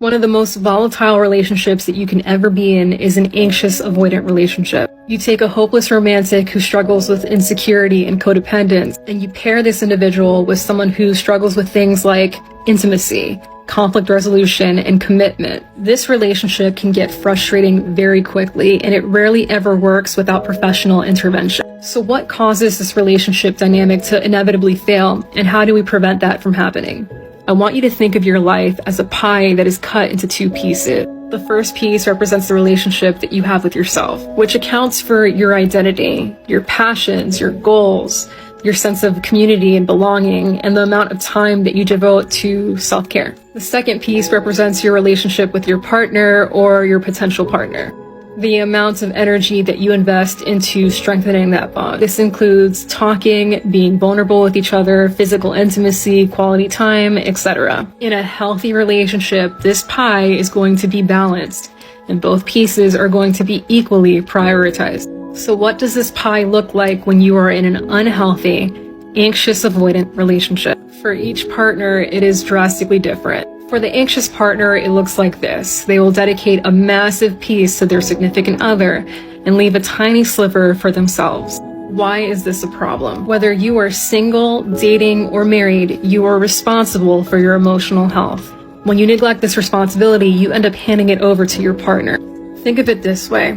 One of the most volatile relationships that you can ever be in is an anxious avoidant relationship. You take a hopeless romantic who struggles with insecurity and codependence, and you pair this individual with someone who struggles with things like intimacy, conflict resolution, and commitment. This relationship can get frustrating very quickly, and it rarely ever works without professional intervention. So what causes this relationship dynamic to inevitably fail, and how do we prevent that from happening? I want you to think of your life as a pie that is cut into two pieces. The first piece represents the relationship that you have with yourself, which accounts for your identity, your passions, your goals, your sense of community and belonging, and the amount of time that you devote to self-care. The second piece represents your relationship with your partner or your potential partner, the amount of energy that you invest into strengthening that bond. This includes talking, being vulnerable with each other, physical intimacy, quality time, etc. In a healthy relationship, this pie is going to be balanced, and both pieces are going to be equally prioritized. So what does this pie look like when you are in an unhealthy, anxious avoidant relationship? For each partner, it is drastically different. For the anxious partner, it looks like this. They will dedicate a massive piece to their significant other and leave a tiny sliver for themselves. Why is this a problem? Whether you are single, dating, or married, you are responsible for your emotional health. When you neglect this responsibility, you end up handing it over to your partner. Think of it this way.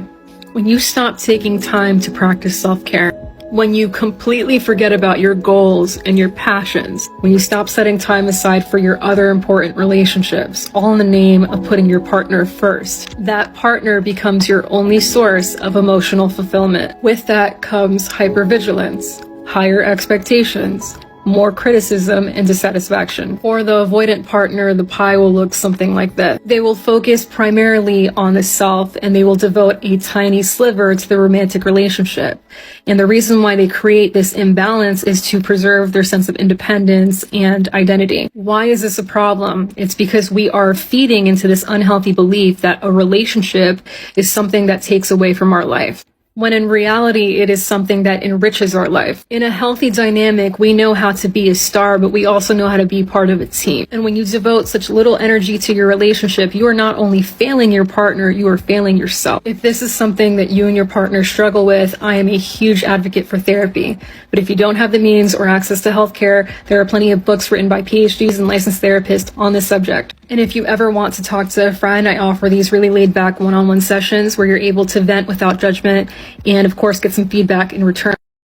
When you stop taking time to practice self-care, when you completely forget about your goals and your passions, when you stop setting time aside for your other important relationships, all in the name of putting your partner first, that partner becomes your only source of emotional fulfillment. With that comes hypervigilance, higher expectations, more criticism, and dissatisfaction. For the avoidant partner, the pie will look something like this. They will focus primarily on the self, and they will devote a tiny sliver to the romantic relationship. And the reason why they create this imbalance is to preserve their sense of independence and identity. Why is this a problem? It's because we are feeding into this unhealthy belief that a relationship is something that takes away from our life, when in reality, it is something that enriches our life. In a healthy dynamic, we know how to be a star, but we also know how to be part of a team. And when you devote such little energy to your relationship, you are not only failing your partner, you are failing yourself. If this is something that you and your partner struggle with, I am a huge advocate for therapy. But if you don't have the means or access to healthcare, there are plenty of books written by PhDs and licensed therapists on this subject. And if you ever want to talk to a friend, I offer these really laid-back one-on-one sessions where you're able to vent without judgment and, of course, get some feedback in return.